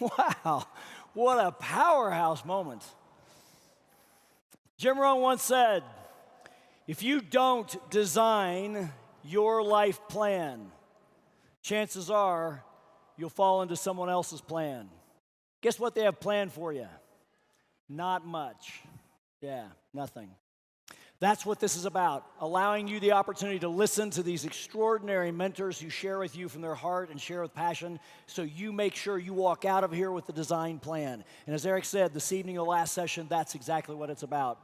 Wow, what a powerhouse moment. Jim Rohn once said, if you don't design your life plan, chances are you'll fall into someone else's plan. Guess what they have planned for you? Not much. Yeah, nothing. That's what this is about, allowing you the opportunity to listen to these extraordinary mentors who share with you from their heart and share with passion, so you make sure you walk out of here with the design plan. And as Eric said, this evening, the last session, that's exactly what it's about.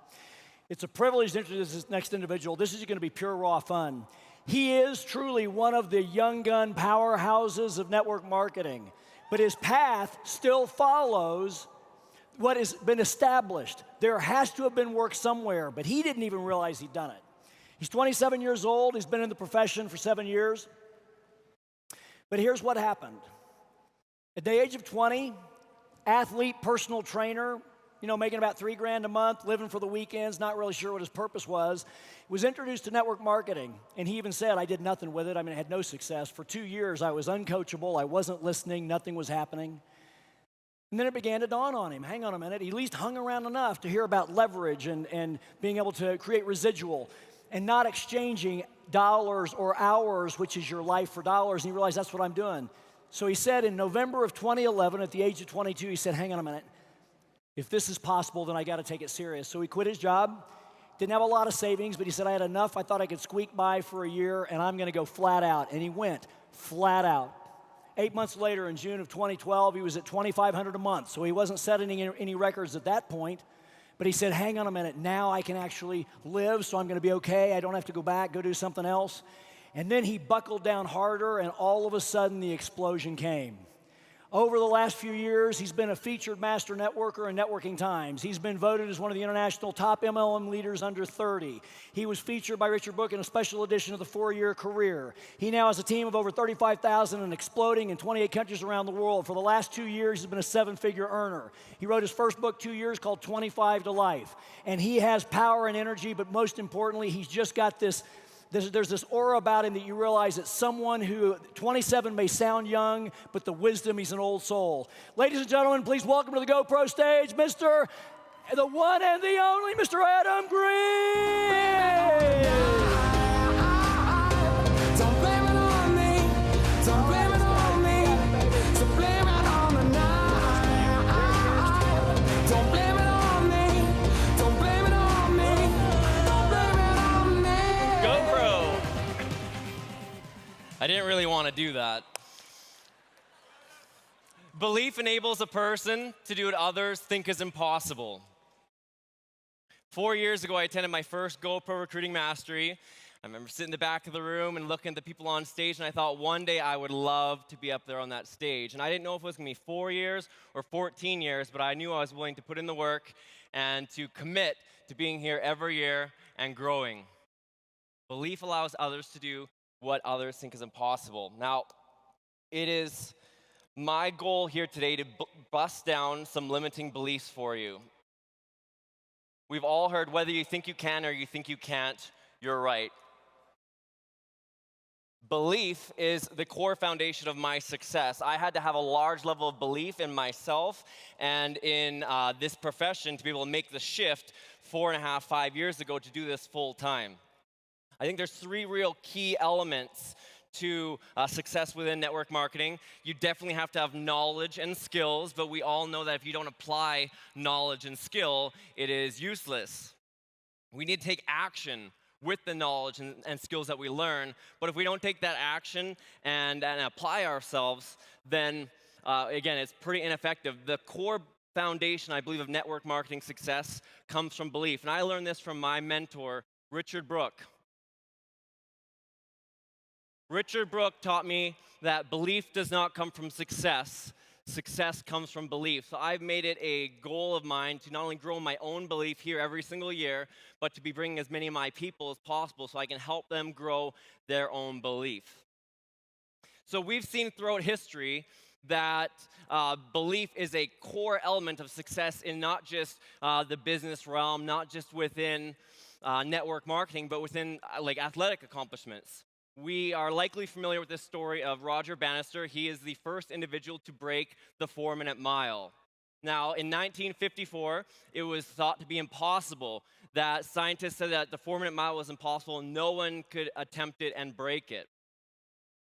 It's a privilege to introduce this next individual. This is going to be pure, raw fun. He is truly one of the young gun powerhouses of network marketing, but his path still follows what has been established. There has to have been work somewhere, but he didn't even realize he'd done it. He's 27 years old. He's been in the profession for 7 years. But here's what happened. At the age of 20, athlete, personal trainer, making about $3,000 a month, living for the weekends, not really sure what his purpose was introduced to network marketing. And he even said, I did nothing with it. I had no success. For 2 years, I was uncoachable. I wasn't listening. Nothing was happening. And then it began to dawn on him, hang on a minute, he at least hung around enough to hear about leverage and being able to create residual and not exchanging dollars or hours, which is your life, for dollars. And he realized that's what I'm doing. So he said in November of 2011, at the age of 22, he said, hang on a minute. If this is possible, then I got to take it serious. So he quit his job, didn't have a lot of savings, but he said, I had enough. I thought I could squeak by for a year, and I'm going to go flat out. And he went flat out. 8 months later, in June of 2012, he was at $2,500 a month. So he wasn't setting any records at that point. But he said, hang on a minute, now I can actually live, so I'm going to be okay. I don't have to go back, go do something else. And then he buckled down harder, and all of a sudden, the explosion came. Over the last few years, he's been a featured master networker in Networking Times. He's been voted as one of the international top MLM leaders under 30. He was featured by Richard Book in a special edition of the 4-Year Career. He now has a team of over 35,000 and exploding in 28 countries around the world. For the last 2 years, he's been a 7-figure earner. He wrote his first book 2 years called 25 to Life. And he has power and energy, but most importantly, he's just got there's this aura about him that you realize that someone who, 27 may sound young, but the wisdom, he's an old soul. Ladies and gentlemen, please welcome to the GoPro stage, the one and the only Mr. Adam Green. Don't blame it on me. Don't blame it on me. So blame it on the night. Don't blame it on me. Don't blame it on me. Don't blame it on me. GoPro. I didn't really want to do that. Belief enables a person to do what others think is impossible. 4 years ago, I attended my first GoPro Recruiting Mastery. I remember sitting in the back of the room and looking at the people on stage, and I thought one day I would love to be up there on that stage. And I didn't know if it was going to be 4 years or 14 years, but I knew I was willing to put in the work and to commit to being here every year and growing. Belief allows others to do what others think is impossible. Now, it is my goal here today to bust down some limiting beliefs for you. We've all heard whether you think you can or you think you can't, you're right. Belief is the core foundation of my success. I had to have a large level of belief in myself and in this profession to be able to make the shift 4.5, 5 years ago to do this full time. I think there's 3 real key elements to success within network marketing. You definitely have to have knowledge and skills, but we all know that if you don't apply knowledge and skill, it is useless. We need to take action with the knowledge and skills that we learn, but if we don't take that action and apply ourselves, then again, it's pretty ineffective. The core foundation, I believe, of network marketing success comes from belief, and I learned this from my mentor, Richard Book. Richard Book taught me that belief does not come from success. Success comes from belief. So I've made it a goal of mine to not only grow my own belief here every single year, but to be bringing as many of my people as possible so I can help them grow their own belief. So we've seen throughout history that belief is a core element of success in not just the business realm, not just within network marketing, but within like athletic accomplishments. We are likely familiar with this story of Roger Bannister. He is the first individual to break the 4-minute mile. Now, in 1954, it was thought to be impossible. That scientists said that the 4-minute mile was impossible. No one could attempt it and break it.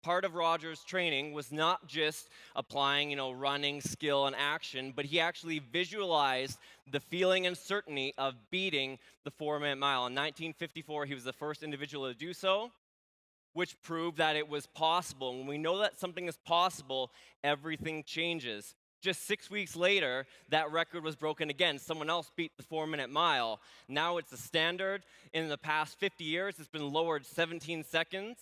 Part of Roger's training was not just applying, running skill and action, but he actually visualized the feeling and certainty of beating the 4-minute mile. In 1954, he was the first individual to do so, which proved that it was possible. When we know that something is possible, everything changes. Just 6 weeks later, that record was broken again. Someone else beat the 4-minute mile. Now it's the standard. In the past 50 years, it's been lowered 17 seconds.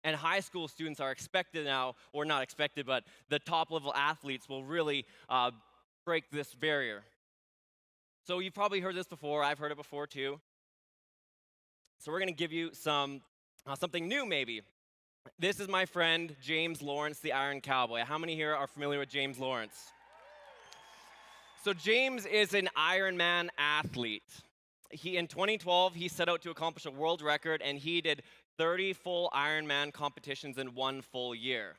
And high school students are expected now, or not expected, but the top level athletes will really break this barrier. So you've probably heard this before. I've heard it before too. So we're going to give you something new maybe. This is my friend, James Lawrence, the Iron Cowboy. How many here are familiar with James Lawrence? So James is an Ironman athlete. In 2012, he set out to accomplish a world record, and he did 30 full Ironman competitions in 1 full year.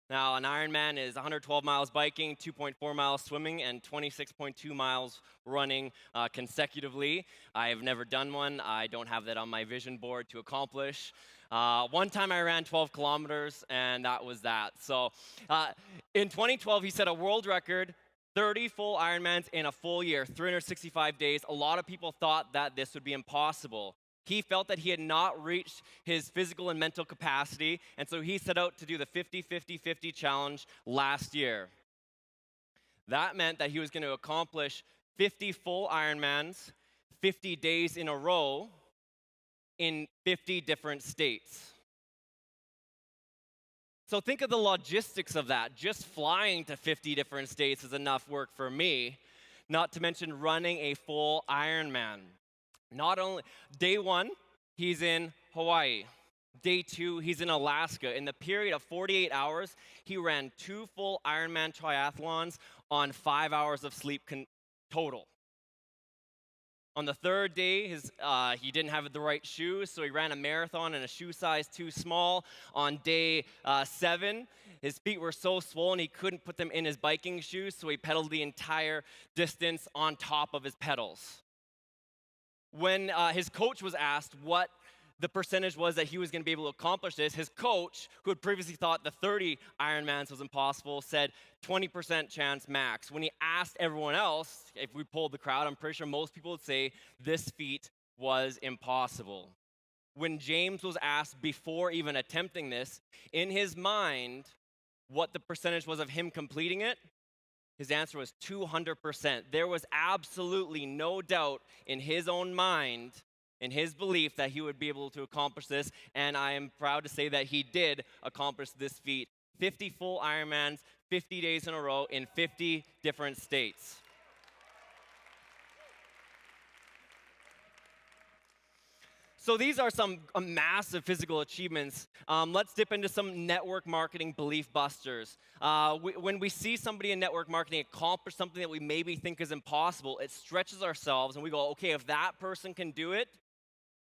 Now, an Ironman is 112 miles biking, 2.4 miles swimming, and 26.2 miles running consecutively. I have never done one. I don't have that on my vision board to accomplish. One time I ran 12 kilometers, and that was that. So in 2012, he set a world record, 30 full Ironmans in a full year, 365 days. A lot of people thought that this would be impossible. He felt that he had not reached his physical and mental capacity, and so he set out to do the 50-50-50 challenge last year. That meant that he was going to accomplish 50 full Ironmans, 50 days in a row, in 50 different states. So think of the logistics of that. Just flying to 50 different states is enough work for me, not to mention running a full Ironman. Not only, day 1, he's in Hawaii. Day 2, he's in Alaska. In the period of 48 hours, he ran 2 full Ironman triathlons on 5 hours of sleep total. On the 3rd day, he didn't have the right shoes, so he ran a marathon in a shoe size too small. On day 7, his feet were so swollen he couldn't put them in his biking shoes, so he pedaled the entire distance on top of his pedals. When his coach was asked what the percentage was that he was going to be able to accomplish this, his coach, who had previously thought the 30 Ironmans was impossible, said 20% chance max. When he asked everyone else, if we polled the crowd, I'm pretty sure most people would say this feat was impossible. When James was asked before even attempting this, in his mind, what the percentage was of him completing it, his answer was 200%. There was absolutely no doubt in his own mind, in his belief that he would be able to accomplish this, and I am proud to say that he did accomplish this feat. 50 full Ironmans, 50 days in a row in 50 different states. So these are some massive physical achievements. Let's dip into some network marketing belief busters. When we see somebody in network marketing accomplish something that we maybe think is impossible, it stretches ourselves and we go, okay, if that person can do it,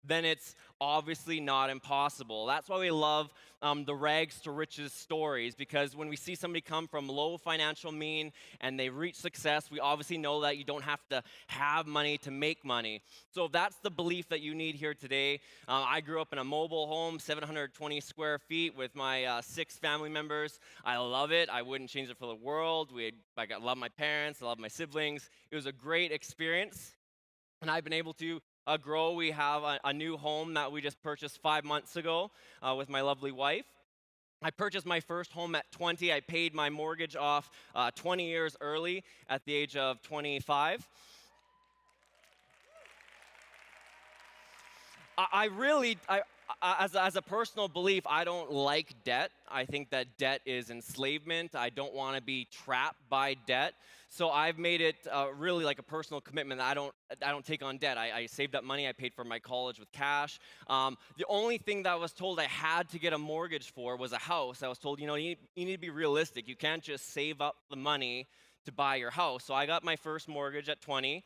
then it's obviously not impossible. That's why we love the rags to riches stories, because when we see somebody come from low financial mean and they reach success, we obviously know that you don't have to have money to make money. So if that's the belief that you need here today, I grew up in a mobile home, 720 square feet with my 6 family members. I love it. I wouldn't change it for the world. I love my parents. I love my siblings. It was a great experience, and I've been able to grow. We have a new home that we just purchased 5 months ago with my lovely wife. I purchased my first home at 20. I paid my mortgage off 20 years early at the age of 25. As a personal belief, I don't like debt. I think that debt is enslavement. I don't want to be trapped by debt. So I've made it really like a personal commitment that I don't take on debt. I saved up money. I paid for my college with cash. The only thing that I was told I had to get a mortgage for was a house. I was told, you need to be realistic. You can't just save up the money to buy your house. So I got my first mortgage at 20.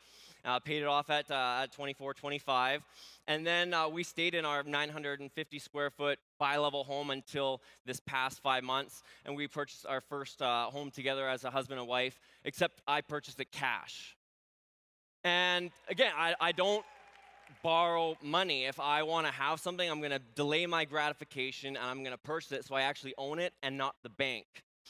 paid it off at 24, 25. And then we stayed in our 950 square foot bi-level home until this past 5 months. And we purchased our first home together as a husband and wife, except I purchased it cash. And again, I don't borrow money. If I want to have something, I'm going to delay my gratification and I'm going to purchase it so I actually own it and not the bank.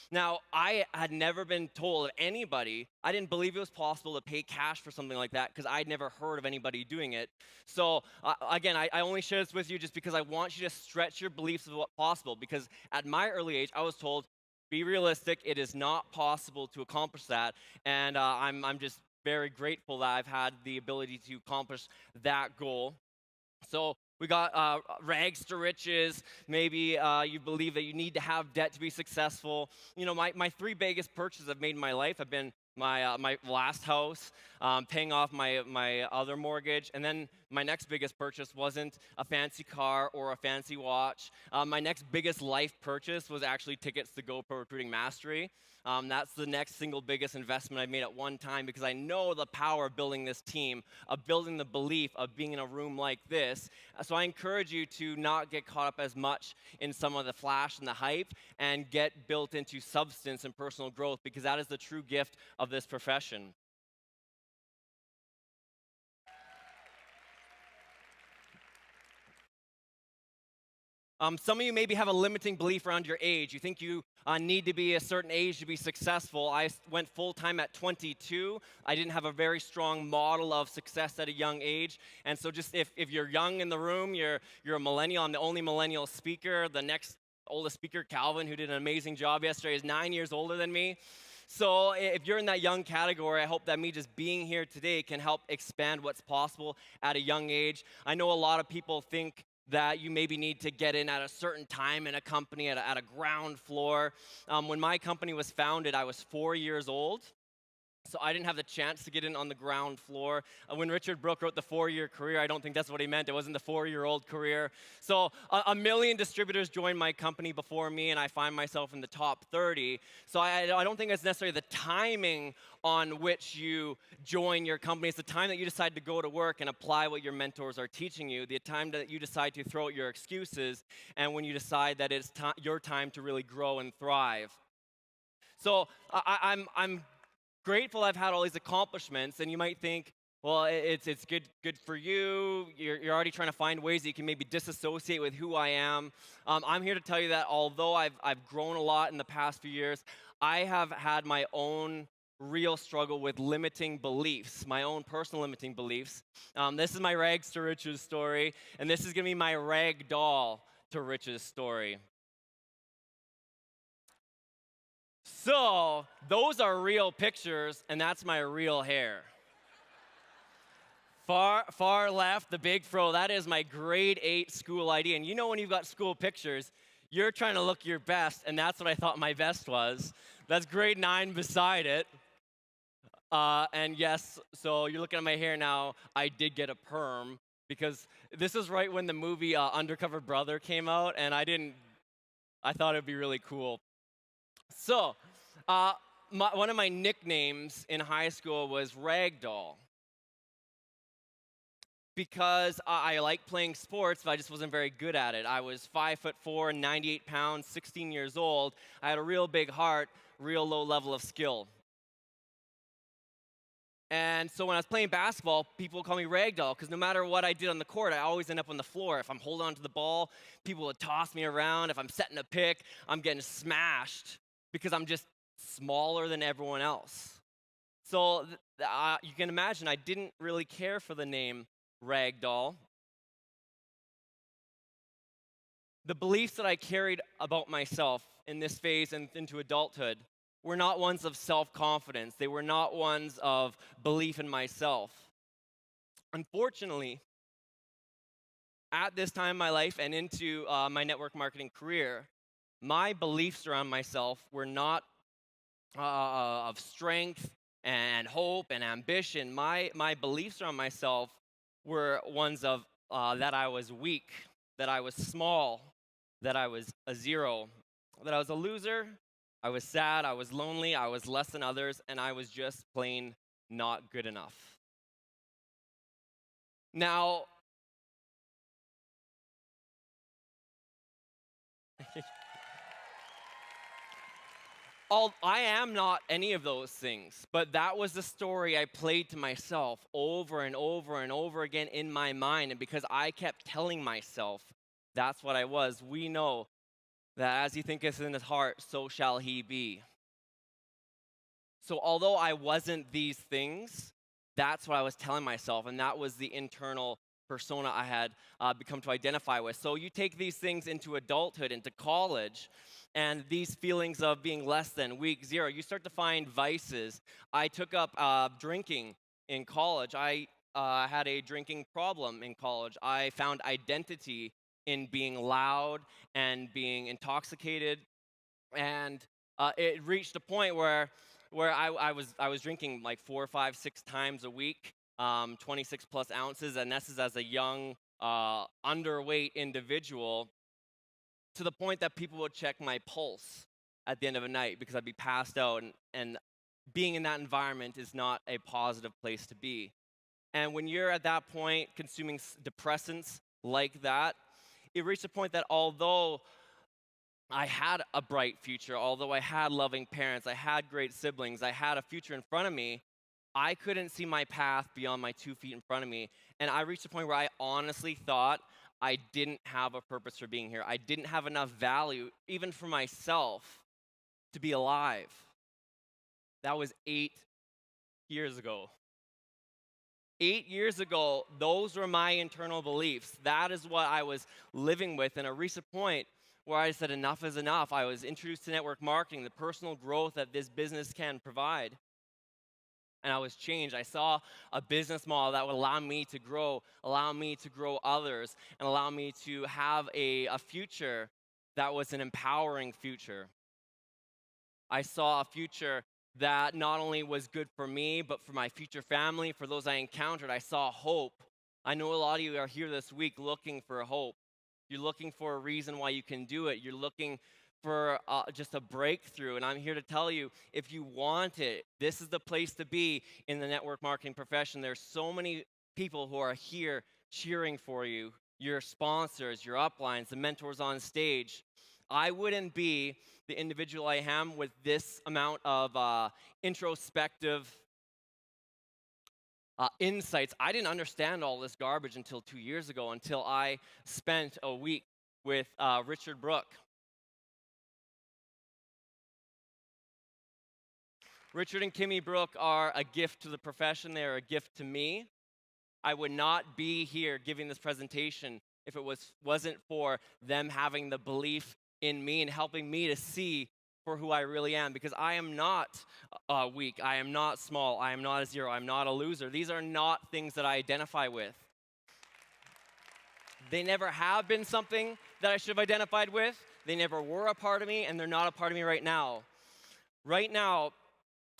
Now, I had never been told of anybody, I didn't believe it was possible to pay cash for something like that because I'd never heard of anybody doing it. So, again, I only share this with you just because I want you to stretch your beliefs of what's possible, because at my early age, I was told, be realistic, it is not possible to accomplish that, and I'm just very grateful that I've had the ability to accomplish that goal. So we got rags to riches. Maybe you believe that you need to have debt to be successful. You know, my three biggest purchases I've made in my life have been my last house, paying off my other mortgage, and then my next biggest purchase wasn't a fancy car or a fancy watch. My next biggest life purchase was actually tickets to GoPro Recruiting Mastery. That's the next single biggest investment I've made at one time, because I know the power of building this team, of building the belief of being in a room like this. So I encourage you to not get caught up as much in some of the flash and the hype, and get built into substance and personal growth, because that is the true gift of this profession. Some of you maybe have a limiting belief around your age. You think you need to be a certain age to be successful. I went full-time at 22. I didn't have a very strong model of success at a young age. And so just if you're young in the room, you're a millennial. I'm the only millennial speaker. The next oldest speaker, Calvin, who did an amazing job yesterday, is 9 years older than me. So if you're in that young category, I hope that me just being here today can help expand what's possible at a young age. I know a lot of people think that you maybe need to get in at a certain time in a company at a ground floor. When my company was founded, I was 4 years old. So I didn't have the chance to get in on the ground floor. When Richard Brooke wrote the 4-year career, I don't think that's what he meant. It wasn't the 4-year-old career. So a million distributors joined my company before me, and I find myself in the top 30. So I don't think it's necessarily the timing on which you join your company. It's the time that you decide to go to work and apply what your mentors are teaching you, the time that you decide to throw out your excuses, and when you decide that it's your time to really grow and thrive. So I'm grateful I've had all these accomplishments, and you might think, well, it's good for you. You're already trying to find ways that you can maybe disassociate with who I am. I'm here to tell you that although I've grown a lot in the past few years, I have had my own real struggle with limiting beliefs, my own personal limiting beliefs. This is my rags to riches story, and this is gonna be my rag doll to riches story. So, those are real pictures, and that's my real hair. Far left, the big fro, that is my grade 8 school ID. And you know when you've got school pictures, you're trying to look your best, and that's what I thought my best was. That's grade 9 beside it. And yes, so you're looking at my hair now, I did get a perm, because this is right when the movie Undercover Brother came out, and I thought it'd be really cool. So, one of my nicknames in high school was Ragdoll, because I like playing sports, but I just wasn't very good at it. I was 5'4", 98 pounds, 16 years old. I had a real big heart, real low level of skill. And so when I was playing basketball, people would call me Ragdoll, because no matter what I did on the court, I always end up on the floor. If I'm holding on to the ball, people would toss me around. If I'm setting a pick, I'm getting smashed, because I'm just smaller than everyone else. So you can imagine I didn't really care for the name Ragdoll. The beliefs that I carried about myself in this phase and into adulthood were not ones of self-confidence. They were not ones of belief in myself. Unfortunately, at this time in my life and into my network marketing career, my beliefs around myself were not of strength and hope and ambition. My beliefs around myself were ones of that I was weak, that I was small, that I was a zero, that I was a loser, I was sad, I was lonely, I was less than others, and I was just plain not good enough. Now, I am not any of those things, but that was the story I played to myself over and over and over again in my mind. And because I kept telling myself that's what I was, we know that as he thinketh in his heart, so shall he be. So although I wasn't these things, that's what I was telling myself, and that was the internal persona I had become to identify with. So you take these things into adulthood, into college, and these feelings of being less than, weak, zero, you start to find vices. I took up drinking in college. I had a drinking problem in college. I found identity in being loud and being intoxicated, and it reached a point where I was drinking like 4, 5, 6 times a week, 26 plus ounces, and this is as a young, underweight individual, to the point that people would check my pulse at the end of a night because I'd be passed out, and being in that environment is not a positive place to be. And when you're at that point consuming depressants like that, it reached a point that although I had a bright future, although I had loving parents, I had great siblings, I had a future in front of me, I couldn't see my path beyond my 2 feet in front of me. And I reached a point where I honestly thought I didn't have a purpose for being here. I didn't have enough value, even for myself, to be alive. That was 8 years ago. 8 years ago, those were my internal beliefs. That is what I was living with. And a recent point where I said enough is enough. I was introduced to network marketing, the personal growth that this business can provide. And I was changed. I saw a business model that would allow me to grow others, and allow me to have a future that was an empowering future. I saw a future that not only was good for me, but for my future family, for those I encountered. I saw hope. I know a lot of you are here this week looking for hope. You're looking for a reason why you can do it. You're looking for just a breakthrough. And I'm here to tell you, if you want it, this is the place to be in the network marketing profession. There's so many people who are here cheering for you, your sponsors, your uplines, the mentors on stage. I wouldn't be the individual I am with this amount of introspective insights. I didn't understand all this garbage until 2 years ago, until I spent a week with Richard Brooke. Richard and Kimmy Brooke are a gift to the profession. They are a gift to me. I would not be here giving this presentation if it wasn't for them having the belief in me and helping me to see for who I really am, because I am not weak, I am not small, I am not a zero, I'm not a loser. These are not things that I identify with. They never have been something that I should have identified with. They never were a part of me, and they're not a part of me right now. Right now,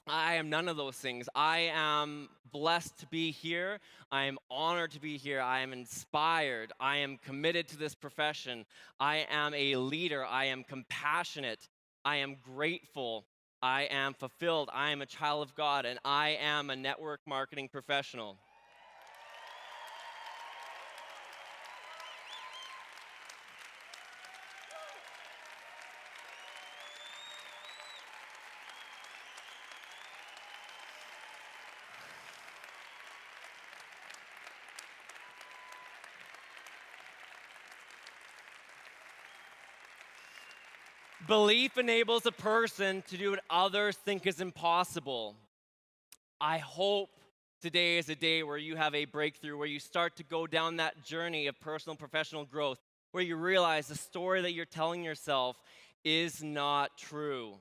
I am none of those things. I am blessed to be here. I am honored to be here. I am inspired. I am committed to this profession. I am a leader. I am compassionate. I am grateful. I am fulfilled. I am a child of God, and I am a network marketing professional. Belief enables a person to do what others think is impossible. I hope today is a day where you have a breakthrough, where you start to go down that journey of personal and professional growth, where you realize the story that you're telling yourself is not true,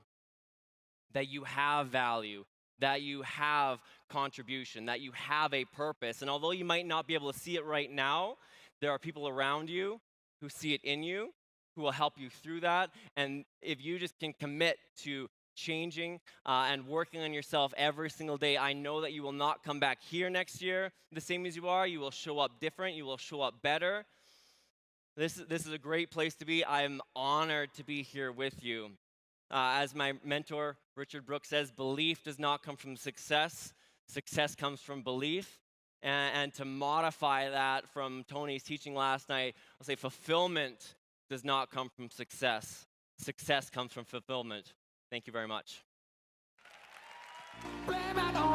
that you have value, that you have contribution, that you have a purpose. And although you might not be able to see it right now, there are people around you who see it in you, who will help you through that. And if you just can commit to changing and working on yourself every single day, I know that you will not come back here next year the same as you are. You will show up different. You will show up better. This is a great place to be. I'm honored to be here with you. As my mentor, Richard Brooke, says, belief does not come from success. Success comes from belief. And to modify that from Tony's teaching last night, I'll say fulfillment does not come from success. Success comes from fulfillment. Thank you very much. Blame it on